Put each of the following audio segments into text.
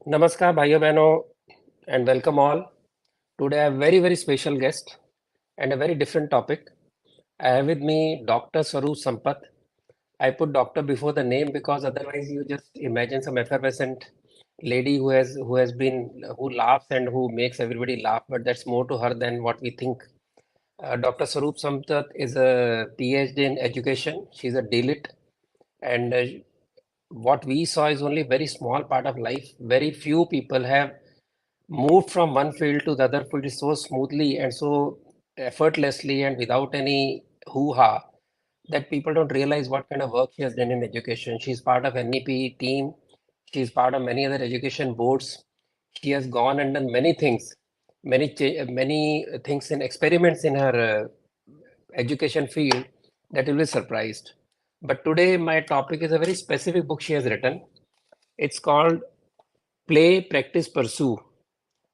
Namaskar, bhaiyo behno, and welcome all. Today I have very, very special guest and a very different topic. I have with me Dr. Swaroop Sampat. I put doctor before the name because otherwise you just imagine some effervescent lady who laughs and who makes everybody laugh, but that's more to her than what we think. Dr. Swaroop Sampat is a PhD in education. She's a DLIT, and what we saw is only very small part of life. Very few people have moved from one field to the other field so smoothly and so effortlessly and without any hoo-ha that people don't realize what kind of work she has done in education. She's part of NEP team. She's part of many other education boards. She has gone and done many things, many things and experiments in her education field that you'll be surprised. But today my topic is a very specific book she has written. It's called Play, Practice, Pursue.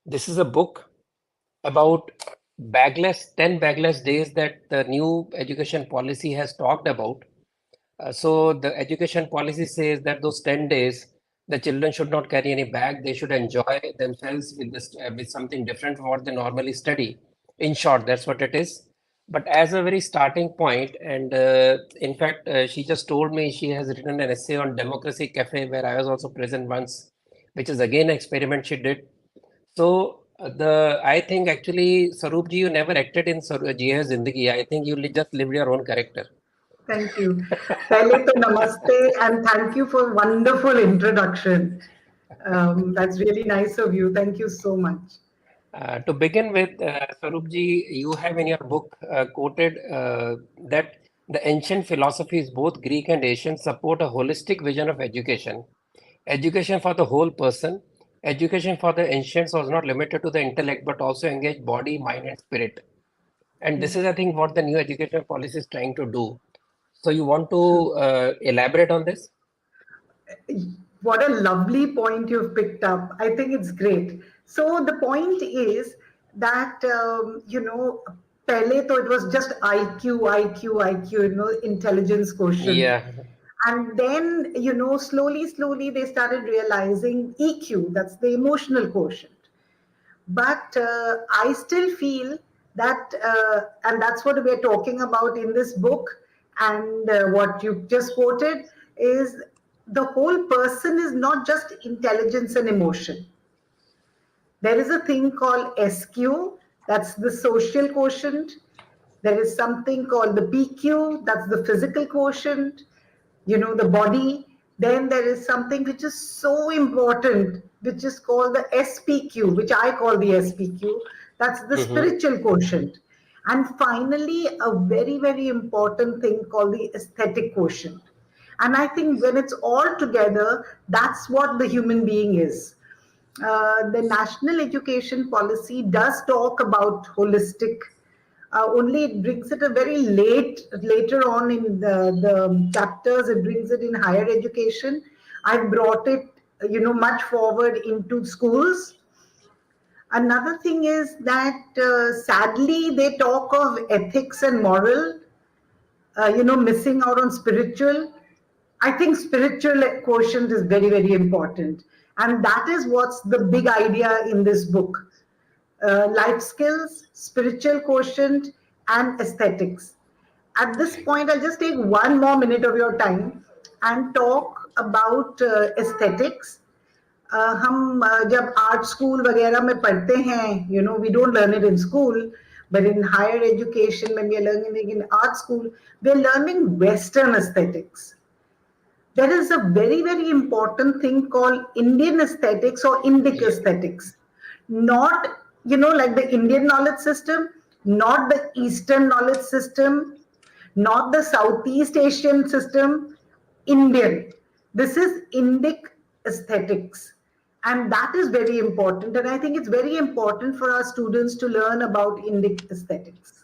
This is a book about 10 bagless days that the new education policy has talked about. So the education policy says that those 10 days, the children should not carry any bag. They should enjoy themselves with something different from what they normally study. In short, that's what it is. But as a very starting point, and in fact, she just told me she has written an essay on Democracy Cafe, where I was also present once, which is again an experiment she did. So the I think actually Swaroop ji, you never acted in Ji Hai Zindagi. I think you just lived your own character. Thank you. Pehle to namaste and thank you for wonderful introduction. That's really nice of you. Thank you so much. To begin with, Swaroop ji, you have in your book quoted that the ancient philosophies, both Greek and Asian, support a holistic vision of education. Education for the whole person. Education for the ancients was not limited to the intellect, but also engaged body, mind, and spirit. And this Yes, is, I think, what the new education policy is trying to do. So you want true. to elaborate on this? What a lovely point you've picked up. I think it's great. So the point is that pehle to it was just IQ, IQ, IQ, intelligence quotient. Yeah. And then, slowly they started realizing EQ, that's the emotional quotient. But I still feel that, and that's what we're talking about in this book, and what you just quoted is the whole person is not just intelligence and emotion. There is a thing called SQ, that's the social quotient. There is something called the PQ, that's the physical quotient, the body. Then there is something which is so important, which is called the SPQ, which I call the SPQ. That's the Mm-hmm. spiritual quotient. And finally, a very, very important thing called the aesthetic quotient. And I think when it's all together, that's what the human being is. The national education policy does talk about holistic, only it brings it a very later on in the chapters, it brings it in higher education. I brought it, much forward into schools. Another thing is that sadly they talk of ethics and moral, missing out on spiritual. I think spiritual quotient is very, very important. And that is what's the big idea in this book. Life skills, spiritual quotient, and aesthetics. At this point, I'll just take one more minute of your time and talk about aesthetics. हम जब art school वगैरह में पढ़ते हैं, we don't learn it in school, but in higher education, when we are learning in art school, we're learning Western aesthetics. There is a very, very important thing called Indian aesthetics or Indic Yeah. aesthetics. Not, like the Indian knowledge system, not the Eastern knowledge system, not the Southeast Asian system, Indian. This is Indic aesthetics. And that is very important. And I think it's very important for our students to learn about Indic aesthetics.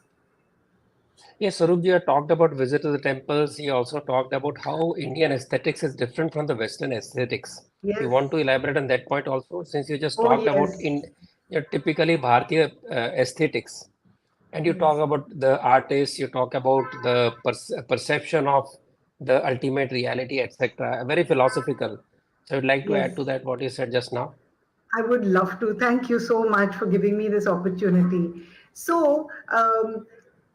Yes, Swaroop, you talked about visit to the temples. You also talked about how Indian aesthetics is different from the Western aesthetics. You Yes. want to elaborate on that point also, since you just Oh, talked about yes. in typically Bharatiya aesthetics, and you talk Yes. about the artists, you talk about the perception of the ultimate reality, etc. Very philosophical. So I'd like to add Yes. to that what you said just now. I would love to. Thank you so much for giving me this opportunity. So,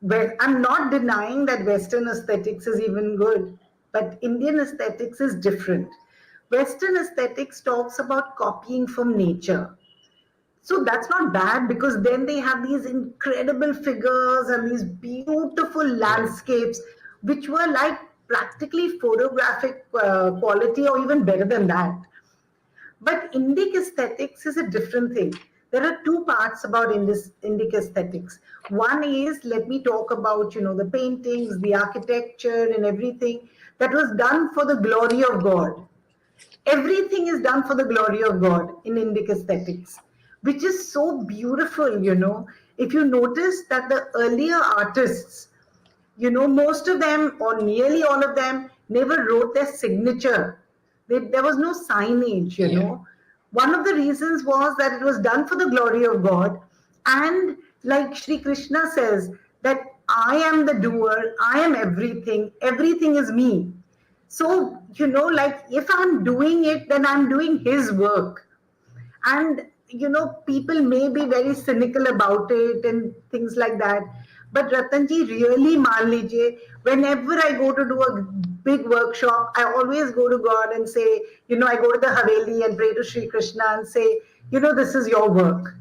well, I'm not denying that Western aesthetics is even good, but Indian aesthetics is different. Western aesthetics talks about copying from nature. So that's not bad because then they have these incredible figures and these beautiful Right. landscapes, which were like practically photographic quality or even better than that. But Indic aesthetics is a different thing. There are two parts about Indic aesthetics. One is, let me talk about, the paintings, the architecture and everything that was done for the glory of God. Everything is done for the glory of God in Indic aesthetics, which is so beautiful. If you notice that the earlier artists, most of them or nearly all of them never wrote their signature. There was no signage. Yeah. One of the reasons was that it was done for the glory of God. And like Sri Krishna says, that I am the doer, I am everything, everything is me. So, like if I'm doing it, then I'm doing his work. And people may be very cynical about it and things like that, but Ratanji, really maan lijiye, whenever I go to do a big workshop, I always go to God and say, I go to the Haveli and pray to Sri Krishna and say, this is your work,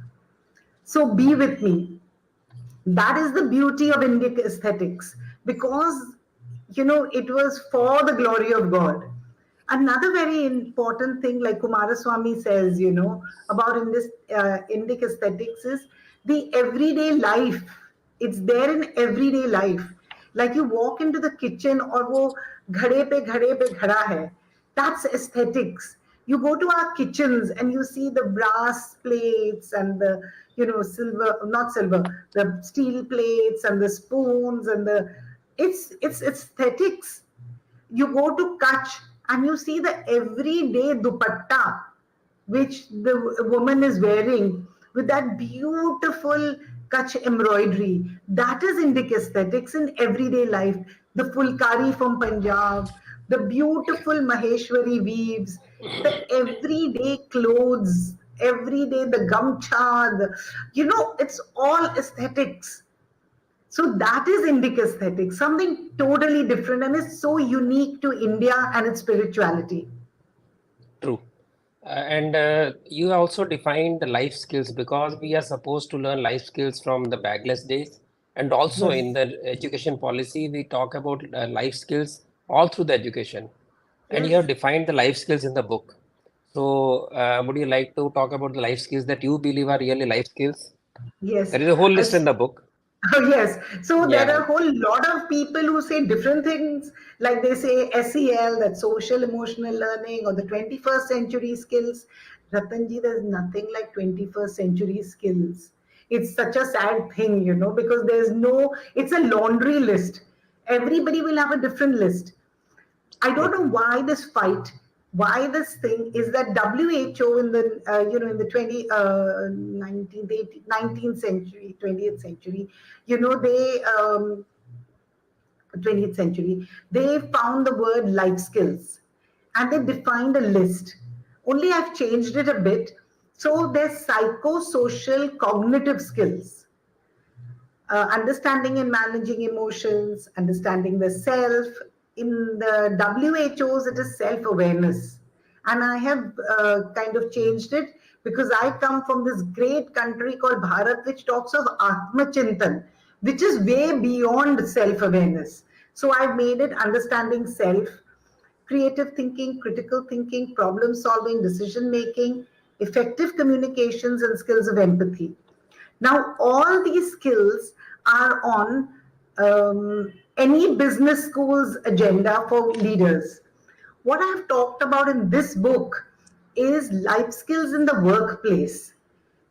so be with me. That is the beauty of Indic aesthetics, because it was for the glory of God. Another very important thing, like Kumaraswamy says, about in this Indic aesthetics is the everyday life. It's there in everyday life. Like you walk into the kitchen, or wo घड़े पे घड़ा hai. That's aesthetics. You go to our kitchens and you see the brass plates and the, silver, not silver, the steel plates and the spoons and it's aesthetics. You go to Kutch and you see the everyday dupatta which the woman is wearing with that beautiful Kutch embroidery. That is Indic aesthetics in everyday life. The fulkari from Punjab, the beautiful Maheshwari weaves, the everyday clothes, every day the gamcha, it's all aesthetics. So that is Indic aesthetic, something totally different, and is so unique to India and its spirituality. True. And you also defined the life skills because we are supposed to learn life skills from the bagless days. And also in Yes, the education policy, we talk about life skills all through the education. And you have yes, defined the life skills in the book. So, would you like to talk about the life skills that you believe are really life skills? yes. There is a whole list As in the book. Oh, yes. So there Yeah, are a whole lot of people who say different things, like they say SEL, that social emotional learning, or the 21st century skills. Ratanji, there's nothing like 21st century skills. It's such a sad thing, because it's a laundry list. Everybody will have a different list. I don't know okay. why this fight, why this thing is that WHO in the in the 19th century, 20th century, they 20th century, they found the word life skills and they defined a list. Only I've changed it a bit. So there's psychosocial cognitive skills, understanding and managing emotions, understanding the self. In the WHO's, it is self awareness. And I have kind of changed it because I come from this great country called Bharat, which talks of Atma Chintan, which is way beyond self awareness. So I've made it understanding self, creative thinking, critical thinking, problem solving, decision making, effective communications, and skills of empathy. Now, all these skills are on any business school's agenda for leaders. What I've talked about in this book is life skills in the workplace.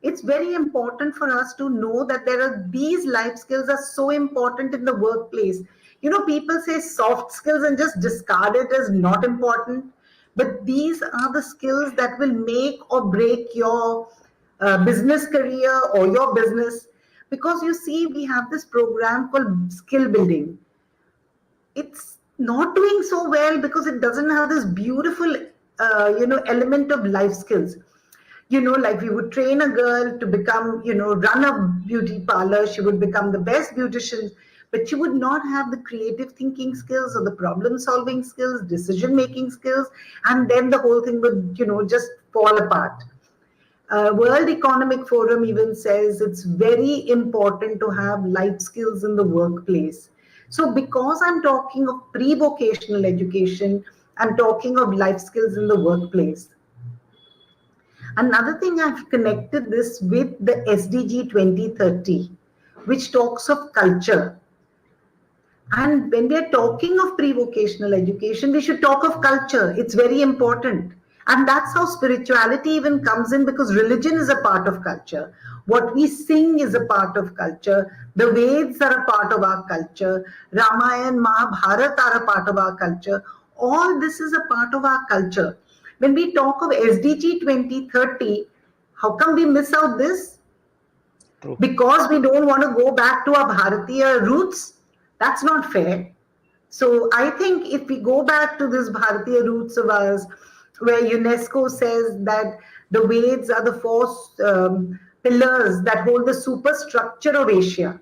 It's very important for us to know that these life skills are so important in the workplace. People say soft skills and just discard it as not important, but these are the skills that will make or break your business career or your business. Because you see, we have this program called skill building. It's not doing so well because it doesn't have this beautiful element of life skills. Like we would train a girl to become, run a beauty parlor. She would become the best beautician, but she would not have the creative thinking skills or the problem solving skills, decision making skills, and then the whole thing would, just fall apart. World Economic Forum even says it's very important to have life skills in the workplace. So, because I'm talking of pre vocational education, I'm talking of life skills in the workplace. Another thing, I've connected this with the SDG 2030, which talks of culture. And when we are talking of pre vocational education, we should talk of culture. It's very important. And that's how spirituality even comes in, because religion is a part of culture. What we sing is a part of culture. The Veds are a part of our culture. Ramayana, Mahabharata are a part of our culture. All this is a part of our culture. When we talk of SDG 2030, how come we miss out this? True. Because we don't want to go back to our Bharatiya roots. That's not fair. So I think if we go back to this Bharatiya roots of ours, where UNESCO says that the Veds are the four pillars that hold the superstructure of Asia,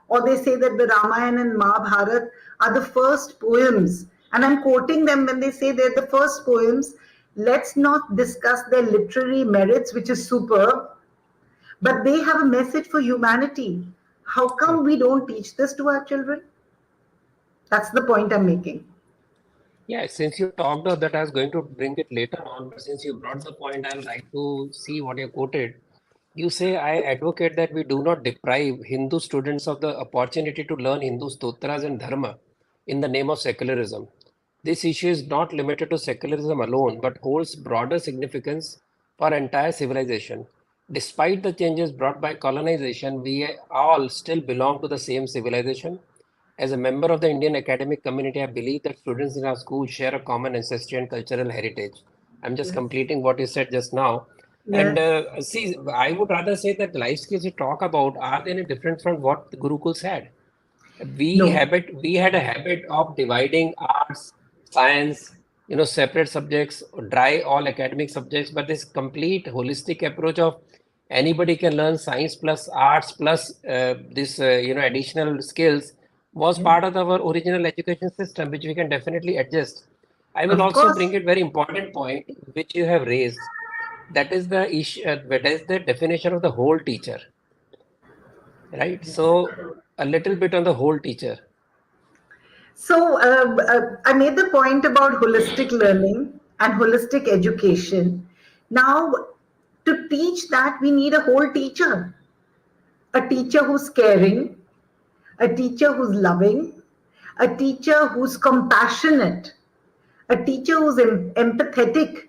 or they say that the Ramayana and Mahabharata are the first poems, and I'm quoting them when they say they're the first poems. Let's not discuss their literary merits, which is superb, but they have a message for humanity. How True. come we don't teach this to our children? That's the point I'm making. Yeah, since you talked of that, I was going to bring it later on, but since you brought the point, I'll like to see what you quoted. You say, I advocate that we do not deprive Hindu students of the opportunity to learn Hindu stotras and dharma in the name of secularism. This issue is not limited to secularism alone, but holds broader significance for entire civilization. Despite the changes brought by colonization, we all still belong to the same civilization. As a member of the Indian academic community, I believe that students in our schools share a common ancestry and cultural heritage. I'm just Yes. completing what you said just now. And Yes. see, I would rather say that life skills you talk about are they any different from what the Gurukuls had? No. We had a habit of dividing arts, science, separate subjects, dry all academic subjects, but this complete holistic approach of anybody can learn science plus arts plus this additional skills was Yes. part of our original education system, which we can definitely adjust. I will Of also course. bring it very important point which you have raised. That is the issue. That is the definition of the whole teacher, right? So a little bit on the whole teacher. So I made the point about holistic learning and holistic education. Now, to teach that, we need a whole teacher, a teacher who's caring, a teacher who's loving, a teacher who's compassionate, a teacher who's empathetic,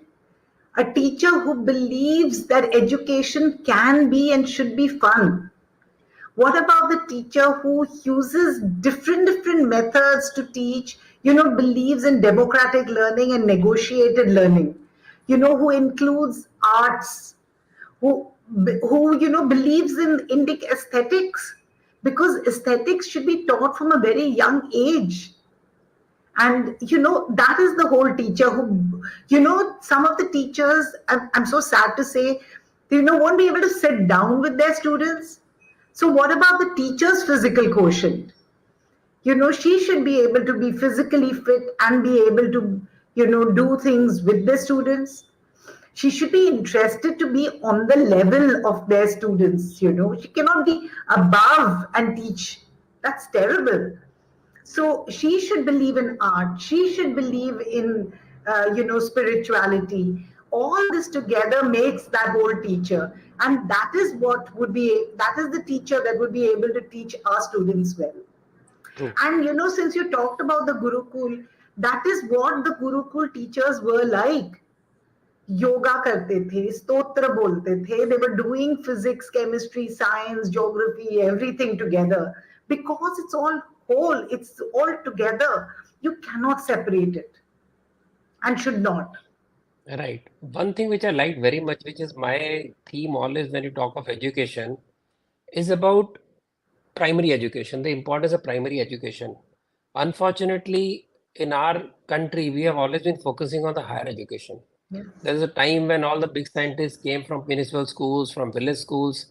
a teacher who believes that education can be and should be fun. What about the teacher who uses different methods to teach, believes in democratic learning and negotiated learning, who includes arts, who believes in Indic aesthetics, because aesthetics should be taught from a very young age. And that is the whole teacher who, some of the teachers, I'm so sad to say, won't be able to sit down with their students. So what about the teacher's physical quotient? She should be able to be physically fit and be able to do things with the students. She should be interested to be on the level of their students. She cannot be above and teach. That's terrible. So she should believe in art. She should believe in, spirituality. All this together makes that whole teacher, and that is the teacher that would be able to teach our students well. True. And since you talked about the Gurukul, that is what the Gurukul teachers were like. Yoga करते थे, स्तोत्र बोलते थे. They were doing physics, chemistry, science, geography, everything together, because it's all whole, it's all together. You cannot separate it, and should not. Right. One thing which I liked very much, which is my theme always when you talk of education, is about primary education, the importance of primary education. Unfortunately, in our country, we have always been focusing on the higher education. There is a time when all the big scientists came from municipal schools, from village schools,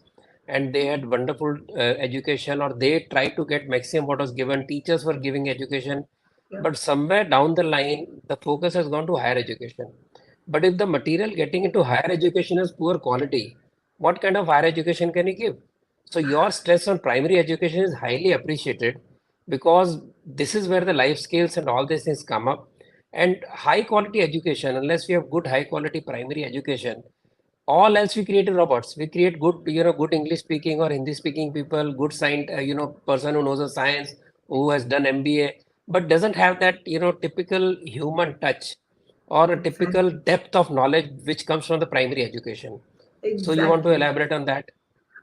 and they had wonderful education, or they tried to get maximum what was given. Teachers were giving education, Yeah, but somewhere down the line, the focus has gone to higher education. But if the material getting into higher education is poor quality, what kind of higher education can you give? So your stress on primary education is highly appreciated because this is where the life skills and all these things come up. And high quality education, unless we have good high quality primary education, all else we create robots. We create good, good English speaking or Hindi speaking people, good science, person who knows the science, who has done MBA, but doesn't have that, typical human touch or a typical exactly. depth of knowledge which comes from the primary education. So you want to Exactly. elaborate on that?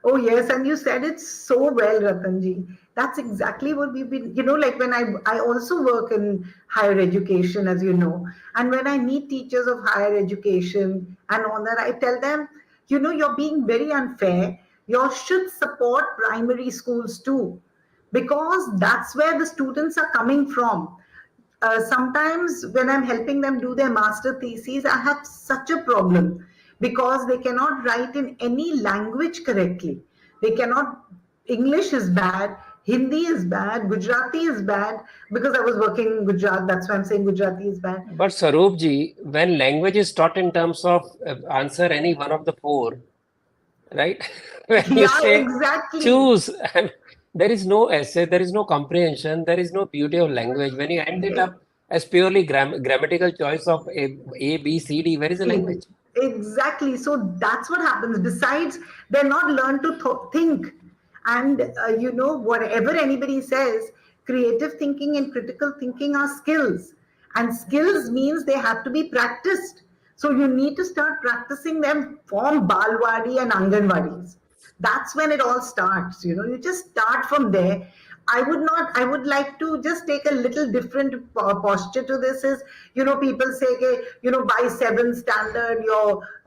Oh, yes, and you said it so well, Ratanji. That's exactly what we've been, like when I also work in higher education, as you know, and when I meet teachers of higher education and all that, I tell them, you're being very unfair. You should support primary schools too, because that's where the students are coming from. Sometimes when I'm helping them do their master theses, I have such a problem because they cannot write in any language correctly. They cannot, English is bad, Hindi is bad, Gujarati is bad because I was working in Gujarat. That's why I'm saying Gujarati is bad. But Swaroop ji, when language is taught in terms of answer any one of the four, right? When you Yeah, say exactly. choose, and there is no essay, there is no comprehension, there is no beauty of language. When you end it up as purely grammatical choice of A, B, C, D, where is the language? Exactly. So that's what happens. Besides, they're not learned to think. And, whatever anybody says, creative thinking and critical thinking are skills. And skills means they have to be practiced. So you need to start practicing them from Balwadi and Anganwadis. That's when it all starts. You just start from there. I would like to just take a little different posture to this. Is, people say, okay, by seventh standard,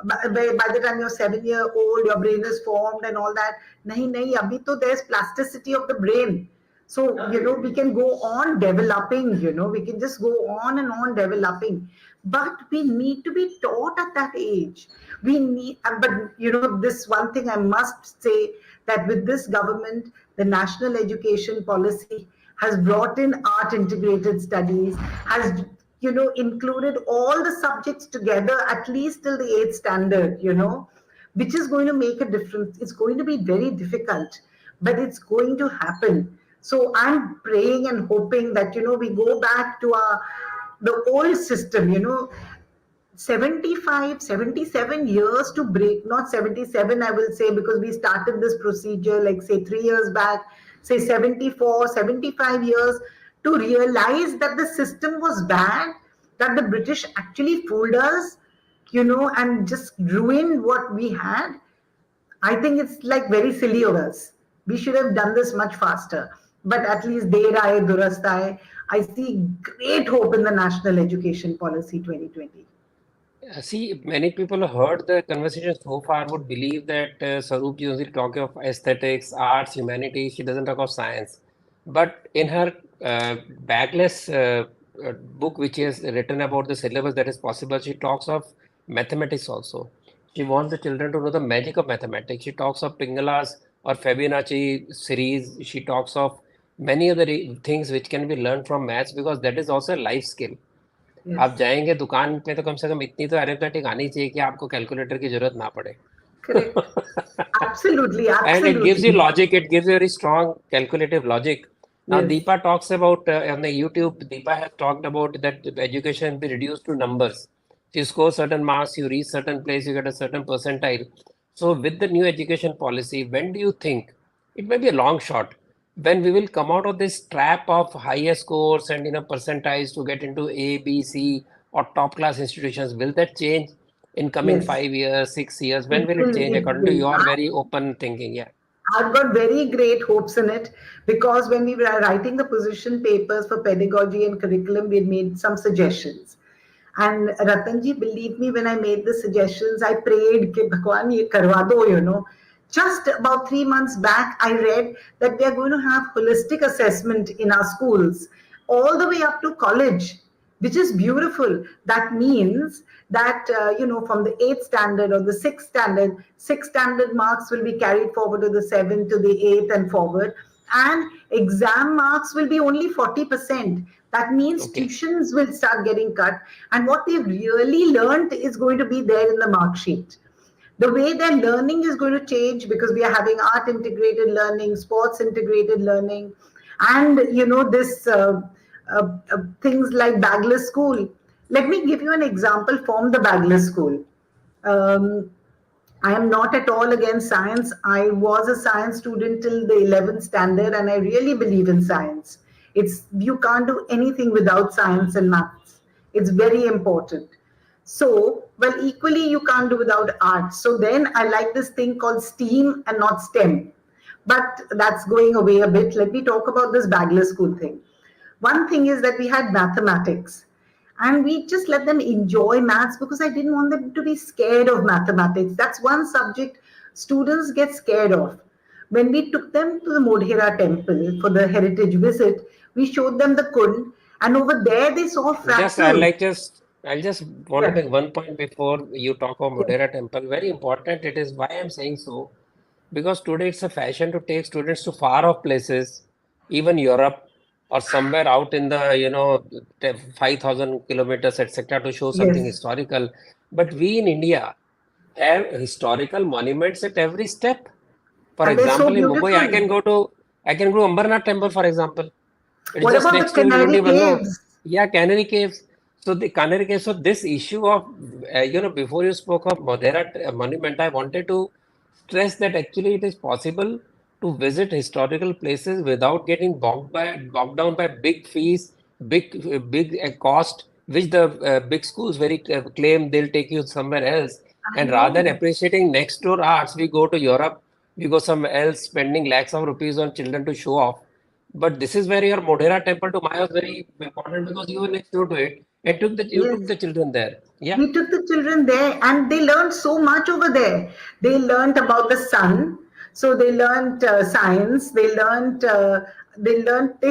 by the time you're 7 year old, your brain is formed and all that. Nahi, nahi, abhi to there's plasticity of the brain. So, we can go on developing, we can just go on and on developing. But we need to be taught at that age. We need, but this one thing I must say, that with this government, the national education policy has brought in art integrated studies, has included all the subjects together at least till the eighth standard, which is going to make a difference. It's going to be very difficult, but it's going to happen. So I'm praying and hoping that we go back to the old system, 75, 77 years to break, not 77, I will say, because we started this procedure like, say, 3 years back, say 74, 75 years to realize that the system was bad, that the British actually fooled us, and just ruined what we had. I think it's like very silly of us. We should have done this much faster. But at least der aaye, durast aaye. I see great hope in the National Education Policy 2020. See, many people who heard the conversation so far would believe that Swaroop ji only talk of aesthetics, arts, humanities. She doesn't talk of science. But in her backless book, which is written about the syllabus that is possible, she talks of mathematics also. She wants the children to know the magic of mathematics. She talks of Pingala's or Fibonacci series. She talks of many other things which can be learned from maths because that is also a life skill. Yes. आप जाएंगे दुकान पे तो कम से कम इतनी तो arithmetic आनी चाहिए कि आपको कैलकुलेटर की जरूरत ना पड़े. Correct. Absolutely, And it gives you absolutely. logic, it gives you very strong calculative logic. Now, Yes, Deepa talks about on the YouTube, Deepa has talked about that the education be reduced to numbers. You score certain marks, you reach certain place, you get a certain percentile. So, with the new education policy, when do you think it may be a long shot when we will come out of this trap of higher scores and percentiles to get into A, B, C or top class institutions? Will that change in coming yes. 5 years, 6 years? When It will it will, change it according to will. your very open thinking? Yeah. I've got very great hopes in it because when we were writing the position papers for pedagogy and curriculum, we had made some suggestions. And Ratanji, believe me, when I made the suggestions, I prayed, Ki Bhagwan, ye karwa do, Just about 3 months back, I read that they are going to have holistic assessment in our schools all the way up to college. which is beautiful. That means that, from the eighth standard or the sixth standard marks will be carried forward to the seventh, to the eighth, and forward. And exam marks will be only 40%. That means Okay. tuitions will start getting cut. And what they've really learned is going to be there in the mark sheet. The way their learning is going to change, because we are having art integrated learning, sports integrated learning, and this things like bagless school. Let me give you an example from the bagless school. um, I am not at all against science. I was a science student till the 11th standard, and I really believe in science. It's You can't do anything without science and maths. It's very important. So, well, equally you can't do without art. So then I like this thing called STEAM and not STEM. But that's going away a bit. Let me talk about this bagless school thing. One thing is that we had mathematics, and we just let them enjoy maths because I didn't want them to be scared of mathematics. That's one subject students get scared of. When we took them to the Modhera temple for the heritage visit, we showed them the Kund, and over there they saw Just I fractals. like just I'll just want to Yeah, make one point before you talk of yeah, Modera Temple. Very important. It is why I'm saying so. Because today it's a fashion to take students to far off places, even Europe or somewhere out in the, 5,000 kilometers, etc., to show something yes. historical. But we in India have historical monuments at every step. For And they're so example, in Mumbai, beautiful. I can go Ambernath Temple, for example. It's What just about the next to you. You don't Canary even know. Caves? Yeah, Canary Caves. So the Canary Caves. So this issue of, before you spoke of Modhera monument, I wanted to stress that actually it is possible to visit historical places without getting bogged down by big fees, big cost, which the big schools very claim they'll take you somewhere else. I And rather than know. appreciating next door arts, we go to Europe, we go somewhere else, spending lakhs of rupees on children to show off. But this is where your Modhera temple to Maya was very important because you were next door to it and you Yes. took the children there. Yeah, We took the children there, and they learned so much over there. They learned about the sun. So they learned science. They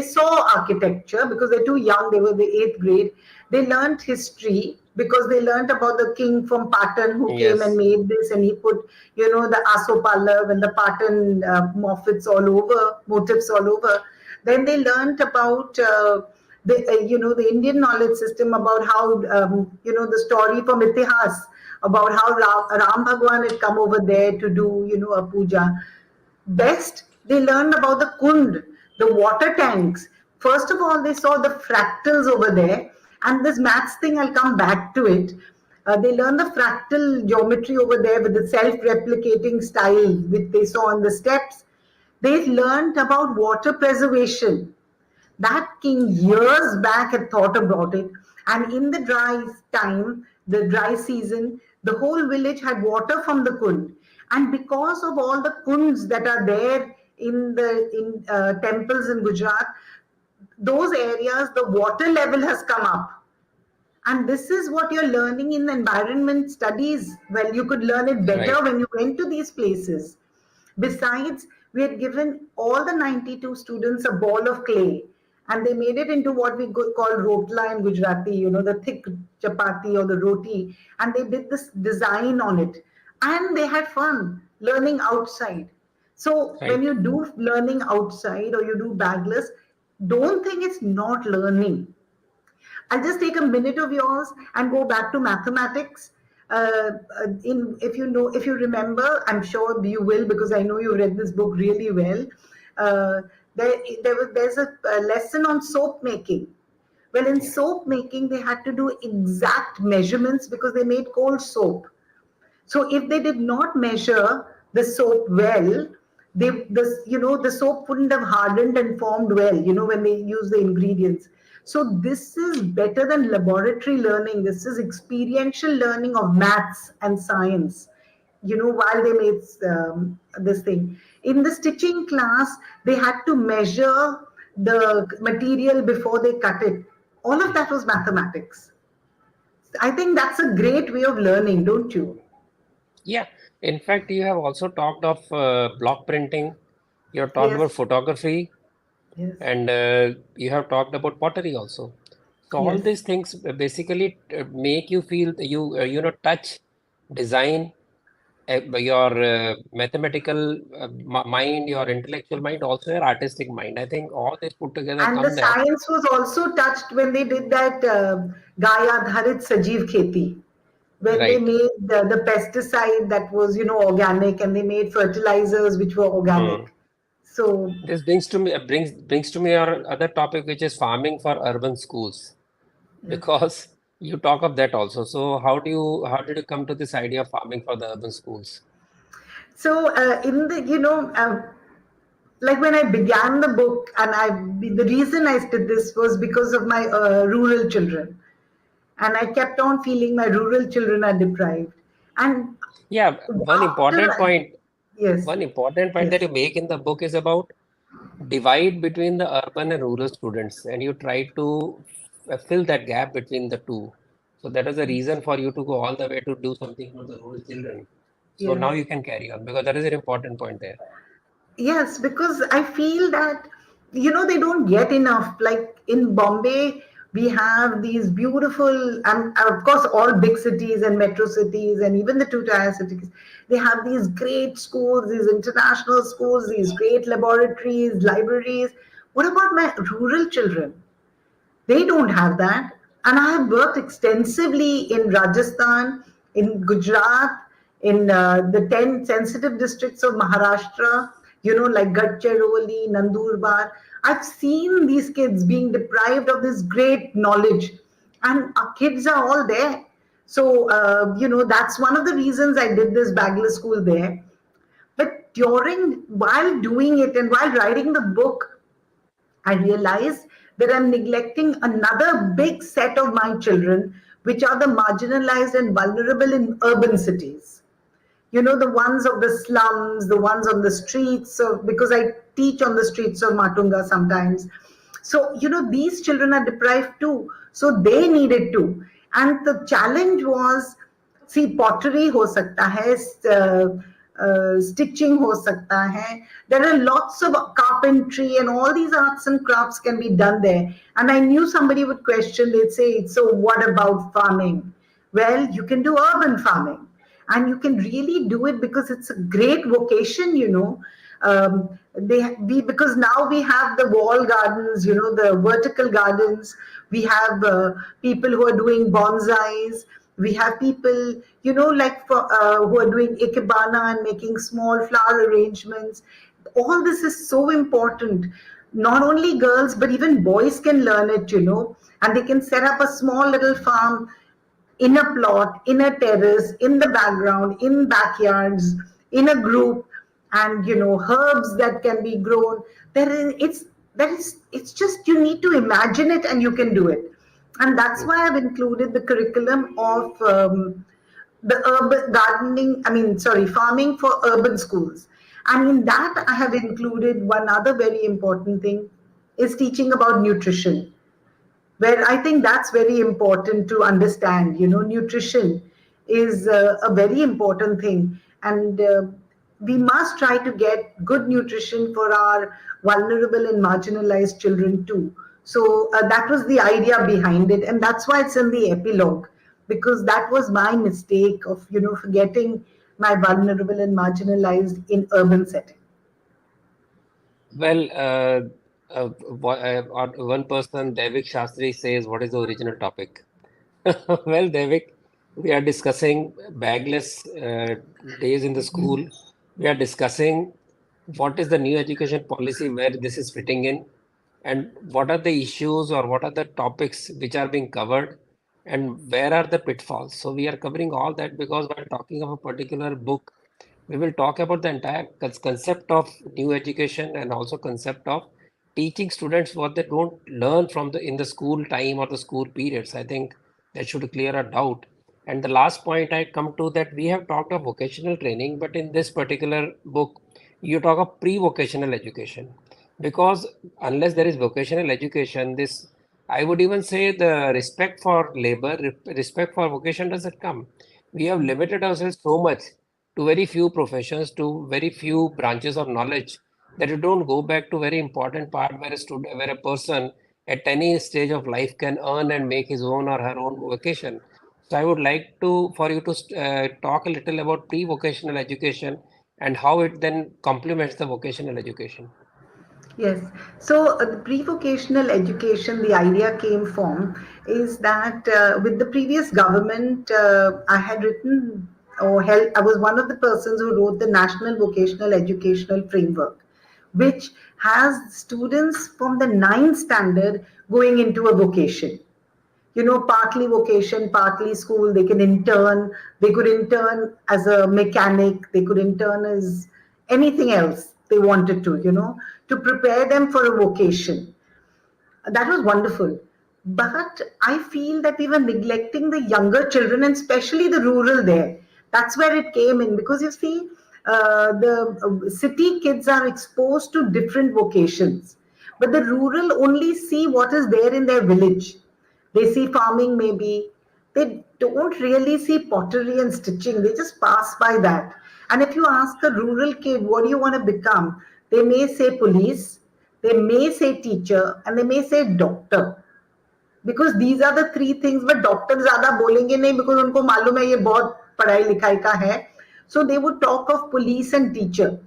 saw architecture because they're too young. They were the eighth grade. They learned history because they learned about the king from Patan who came and yes, made this, and he put, the Asopallav and the Patan motifs all over. Then they learned about the Indian knowledge system, about how the story from Itihas about how Ram Bhagwan had come over there to do a puja. Best, they learned about the Kund, the water tanks. First of all, they saw the fractals over there, and this maths thing, I'll come back to it. They learned the fractal geometry over there with the self-replicating style which they saw on the steps. They learned about water preservation. That king years back had thought about it, and in the the dry season, the whole village had water from the Kund. And because of all the kunds that are there in temples in Gujarat, those areas, the water level has come up. And this is what you're learning in environment studies. Well, you could learn it better right, when you went to these places. Besides, we had given all the 92 students a ball of clay, and they made it into what we call rotla in Gujarati, the thick chapati or the roti, and they did this design on it. And they had fun learning outside. So when right. you do learning outside or you do bagless, don't think it's not learning. I'll just take a minute of yours and go back to mathematics. If you remember, I'm sure you will because I know you read this book really well. Uh, there's a lesson on soap making. Well, in Yeah, soap making, they had to do exact measurements because they made cold soap. So if they did not measure the soap well, the soap wouldn't have hardened and formed well, when they use the ingredients. So this is better than laboratory learning. This is experiential learning of maths and science. While they made this thing in the stitching class, they had to measure the material before they cut it. All of that was mathematics. I think that's a great way of learning, don't you? yeah. In fact, you have also talked of block printing. You have talked about Yes. photography, Yes. and you have talked about pottery also. So all Yes. these things basically make you feel you touch, design, your mathematical mind, your intellectual mind, also your artistic mind. I think all this put together And the come there, science was also touched when they did that Gaia Dharit Sajeev Kheti, when they right? made the pesticide that was, organic, and they made fertilizers which were Hmm. organic. So, This brings to me our other topic, which is farming for urban schools, yeah. because you talk of that also. So how did you come to this idea of farming for the urban schools? So, in the, like when I began the book, and the reason I did this was because of my rural children. And I kept on feeling my rural children are deprived. And Yeah, after, yes, one important point that yes, you make in the book is about divide between the urban and rural students, and you try to fill that gap between the two. So that is the reason for you to go all the way to do something for the rural children. So yes. now you can carry on because that is an important point there. Yes, because I feel that, they don't get enough. Like in Bombay, we have these beautiful, and of course, all big cities and metro cities, and even the two-tier cities, they have these great schools, these international schools, these great laboratories, libraries. What about my rural children? They don't have that. And I have worked extensively in Rajasthan, in Gujarat, in the 10 sensitive districts of Maharashtra, like Gadchiroli, Nandurbar. I've seen these kids being deprived of this great knowledge, and our kids are all there. So, that's one of the reasons I did this Bagler school there. But while doing it and while writing the book, I realize that I'm neglecting another big set of my children, which are the marginalized and vulnerable in urban cities. The ones of the slums, the ones on the streets, because I teach on the streets of Matunga sometimes. So, these children are deprived too. So they needed to. And the challenge was, see, pottery ho sakta hai, stitching ho sakta hai. There are lots of carpentry and all these arts and crafts can be done there. And I knew somebody would question, they'd say, so what about farming? Well, you can do urban farming, and you can really do it because it's a great vocation. Because now we have the wall gardens, the vertical gardens. We have people who are doing bonsais. We have people, like who are doing ikebana and making small flower arrangements. All this is so important. Not only girls, but even boys can learn it, and they can set up a small little farm in a plot, in a terrace, in the background, in backyards, in a group, and herbs that can be grown. It's just you need to imagine it and you can do it, and that's why I've included the curriculum of the urban gardening. I mean, sorry, farming for urban schools, and in that I have included one other very important thing is teaching about nutrition, where I think that's very important to understand. Nutrition is a very important thing, and we must try to get good nutrition for our vulnerable and marginalized children too. So that was the idea behind it, and that's why it's in the epilogue, because that was my mistake of forgetting my vulnerable and marginalized in urban setting. Well, one person, Devik Shastri, says, "What is the original topic?" Well, Devik, we are discussing bagless days in the school. We are discussing what is the new education policy where this is fitting in, and what are the issues or what are the topics which are being covered, and where are the pitfalls. So we are covering all that because while talking of a particular book, we will talk about the entire concept of new education and also concept of teaching students what they don't learn from the in the school time or the school periods. I think that should clear a doubt. And the last point I come to that we have talked of vocational training, but in this particular book, you talk of pre-vocational education. Because unless there is vocational education, this I would even say the respect for labor, respect for vocation doesn't come. We have limited ourselves so much to very few professions, to very few branches of knowledge that you don't go back to very important part where a student, where a person at any stage of life can earn and make his own or her own vocation. So I would like to for you to talk a little about pre-vocational education and how it then complements the vocational education. Yes. So the pre-vocational education, the idea came from is that with the previous government, I had written or held, I was one of the persons who wrote the National Vocational Educational Framework, which has students from the ninth standard going into a vocation. Partly vocation, partly school. They can intern. They could intern as a mechanic. They could intern as anything else they wanted to prepare them for a vocation. That was wonderful. But I feel that we were neglecting the younger children and especially the rural there. That's where it came in because you see, the city kids are exposed to different vocations, but the rural only see what is there in their village. They see farming maybe. They don't really see pottery and stitching. They just pass by that. And if you ask a rural kid, what do you want to become? They may say police, they may say teacher, and they may say doctor. Because these are the three things, but doctor ज्यादा बोलेंगे नहीं because उनको मालूम है ये बहुत पढ़ाई लिखाई का है. So they would talk of police and teacher,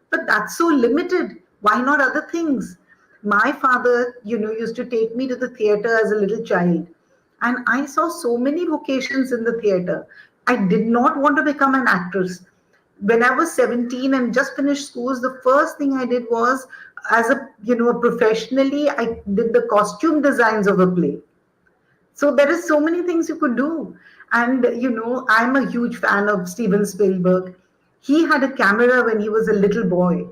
but that's so limited. Why not other things? My father, used to take me to the theater as a little child, and I saw so many vocations in the theater. I did not want to become an actress. When I was 17 and just finished schools, the first thing I did was, as professionally, I did the costume designs of a play. So there is so many things you could do. And I'm a huge fan of Steven Spielberg. He had a camera when he was a little boy,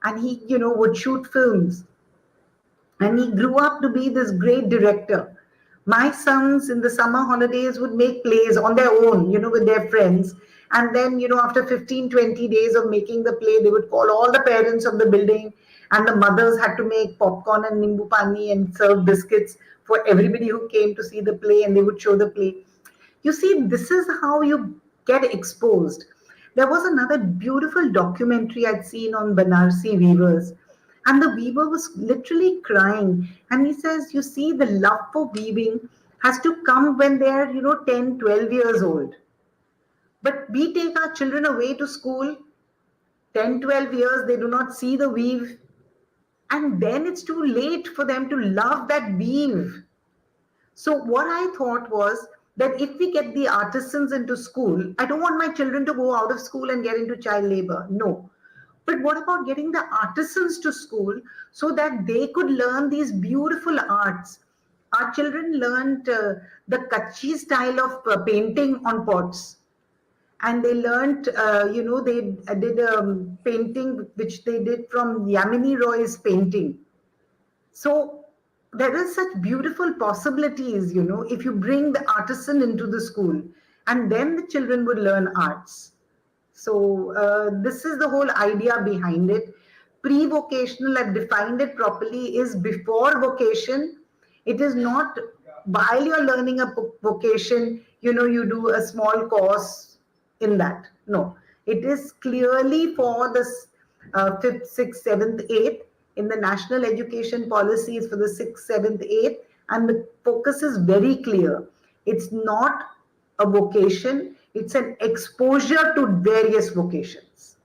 and he would shoot films, and he grew up to be this great director. My sons in the summer holidays would make plays on their own, with their friends. And then, after 15, 20 days of making the play, they would call all the parents of the building, and the mothers had to make popcorn and nimbu pani and serve biscuits for everybody who came to see the play, and they would show the play. You see, this is how you get exposed. There was another beautiful documentary I'd seen on Banarsi weavers, and the weaver was literally crying. And he says, you see, the love for weaving has to come when they're, 10, 12 years old. But we take our children away to school, 10, 12 years, they do not see the weave. And then it's too late for them to love that weave. So what I thought was that if we get the artisans into school, I don't want my children to go out of school and get into child labor. No. But what about getting the artisans to school so that they could learn these beautiful arts? Our children learned the Kachi style of painting on pots. And they learned, they did a painting which they did from Yamini Roy's painting. So there is such beautiful possibilities, if you bring the artisan into the school, and then the children would learn arts. So this is the whole idea behind it. Pre-vocational, I've defined it properly, is before vocation. It is not while you're learning a vocation, you do a small course in that. No, it is clearly for the fifth, sixth, seventh, eighth. In the national education policies for the sixth, seventh, eighth, and the focus is very clear. It's not a vocation, it's an exposure to various vocations.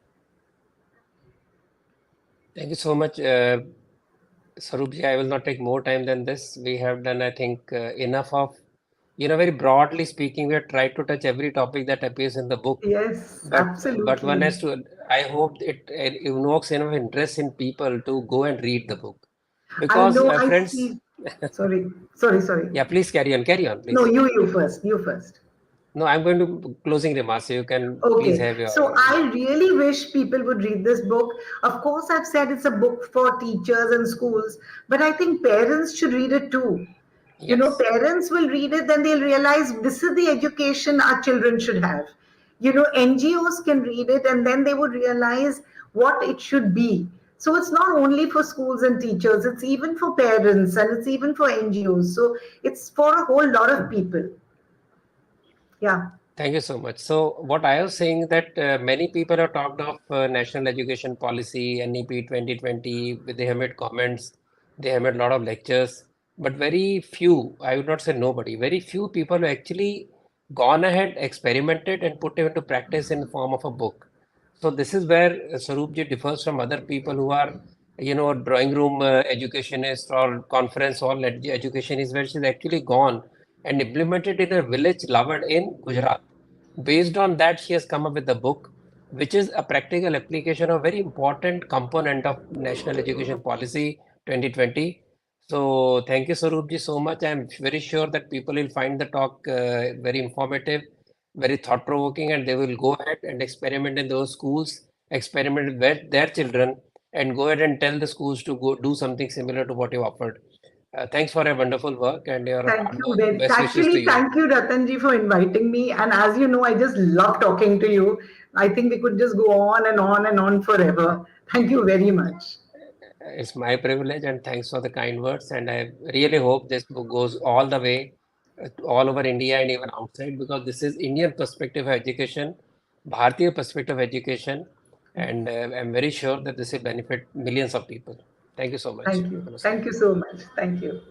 Thank you so much, Swaroopji. I will not take more time than this. We have done, I think, enough of, very broadly speaking, we have tried to touch every topic that appears in the book. Yes, But one absolutely. has to, I hope it evokes enough interest in people to go and read the book. I Because, know I friends, see. Sorry. yeah, please carry on, No, please. you first. You first. No, I'm going to closing remarks. So you can please Okay, have your, so I yeah. really wish people would read this book. Of course, I've said it's a book for teachers and schools, but I think parents should read it too. Yes. Parents will read it, then they'll realize this is the education our children should have. NGOs can read it, and then they would realize what it should be. So it's not only for schools and teachers, it's even for parents and it's even for NGOs. So it's for a whole lot of people. Yeah. Thank you so much. So what I was saying that many people have talked of National Education Policy, NEP 2020, they have made comments, they have made a lot of lectures. but very few, I would not say nobody, very few people who actually gone ahead, experimented, and put it into practice in the form of a book. So this is where Swaroopji differs from other people who are, drawing room educationists or conference hall educationists, where she's actually gone and implemented in a village, Lavad in Gujarat. Based on that, she has come up with a book, which is a practical application of very important component of National Education Policy 2020. So thank you, Swaroopji, so much. I'm very sure that people will find the talk very informative, very thought-provoking, and they will go ahead and experiment in those schools, experiment with their children, and go ahead and tell the schools to go do something similar to what you offered. Thanks for your wonderful work and your Thank hard you work. very, Best wishes to actually, you. thank you, Ratanji, for inviting me. And as you know, I just love talking to you. I think we could just go on and on and on forever. Thank you very much. It's my privilege, and thanks for the kind words. And I really hope this book goes all the way all over India and even outside, because this is Indian perspective of education, Bharatiya perspective of education, and I'm very sure that this will benefit millions of people. Thank you so much. Thank you. Namaskar. Thank you so much. Thank you.